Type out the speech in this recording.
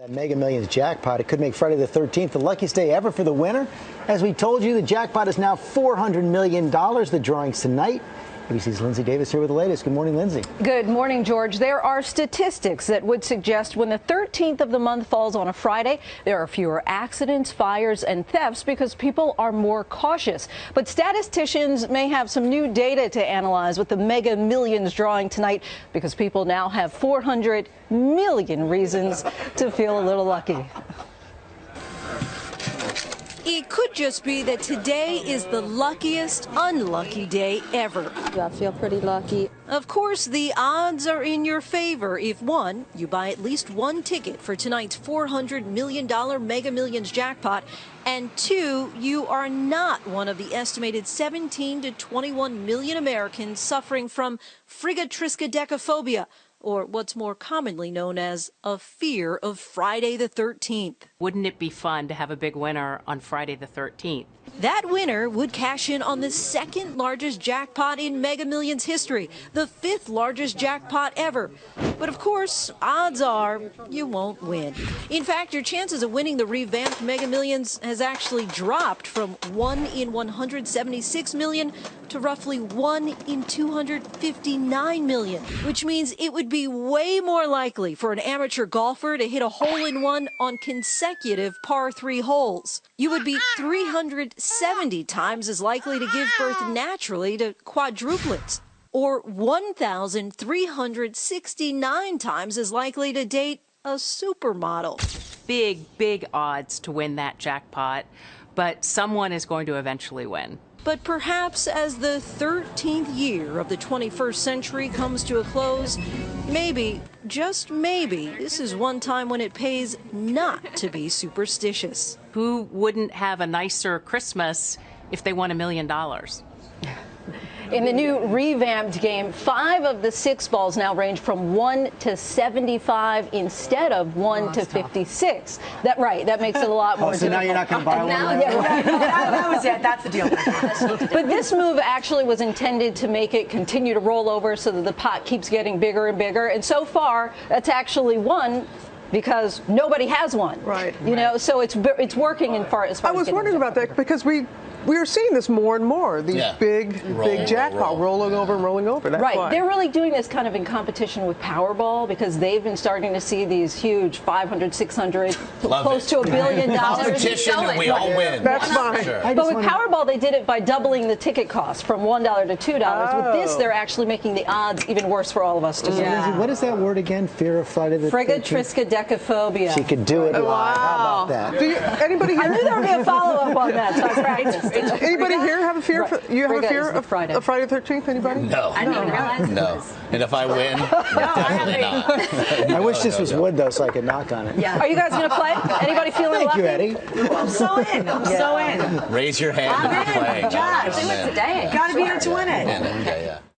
That Mega Millions jackpot, it could make Friday the 13th the luckiest day ever for the winner. As we told you, the jackpot is now $400 million. The drawing's tonight. ABC's Lindsay Davis here with the latest. Good morning, Lindsay. Good morning, George. There are statistics that would suggest when the 13th of the month falls on a Friday, there are fewer accidents, fires, and thefts because people are more cautious. But statisticians may have some new data to analyze with the Mega Millions drawing tonight because people now have 400 million reasons to feel a little lucky. It could just be that today is the luckiest unlucky day ever. I feel pretty lucky. Of course, the odds are in your favor if, one, you buy at least one ticket for tonight's $400 million Mega Millions jackpot, and two, you are not one of the estimated 17 to 21 million Americans suffering from frigatriskaidekaphobia, or what's more commonly known as a fear of Friday the 13th. Wouldn't it be fun to have a big winner on Friday the 13th? That winner would cash in on the second largest jackpot in Mega Millions history, the fifth largest jackpot ever. But of course, odds are you won't win. In fact, your chances of winning the revamped Mega Millions has actually dropped from 1 in 176 million to roughly 1 in 259 million, which means it would be way more likely for an amateur golfer to hit a hole-in-one on consecutive par 3 holes. You would be 370 times as likely to give birth naturally to quadruplets, or 1,369 times as likely to date a supermodel. Big odds to win that jackpot, but someone is going to eventually win. But perhaps as the 13th year of the 21st century comes to a close, maybe, just maybe, this is one time when it pays not to be superstitious. Who wouldn't have a nicer Christmas if they won $1 million? In the new revamped game, 5 of the 6 balls now range from 1 to 75 instead of 1 to 56. That makes it a lot more so difficult. now you're not going to buy one? That was it. That's the deal. But this move actually was intended to make it continue to roll over so that the pot keeps getting bigger and bigger. And so far, that's actually won because nobody has one. Right. You know, so it's working as far as I was wondering about that because we are seeing this more and more. These big jackpot rolling over and rolling over. That's right. why. They're really doing this kind of in competition with Powerball because they've been starting to see these huge 500, 600, close to $1 billion. Competition and we all win. That's fine. Sure. But with Powerball, they did it by doubling the ticket cost from $1 to $2. With this, they're actually making the odds even worse for all of us to see. Lindsay, what is that word again? Fear of Friday the 13th? Frigatriskaidekaphobia. She could do it live. How about that? Anybody here? I knew there would be a follow-up on that, so I practiced. Anybody here have a fear? You have a fear of Friday. Friday the 13th? Anybody? No. I didn't realize it No. was. And if I win, definitely not. I wish this was wood, though, so I could knock on it. Yeah. Are you guys going to play? Anybody feeling Thank lucky? you, Eddie. I'm so in. I'm so in. Raise your hand if you're playing. Gosh, do it today. Got to be in to win it. Yeah.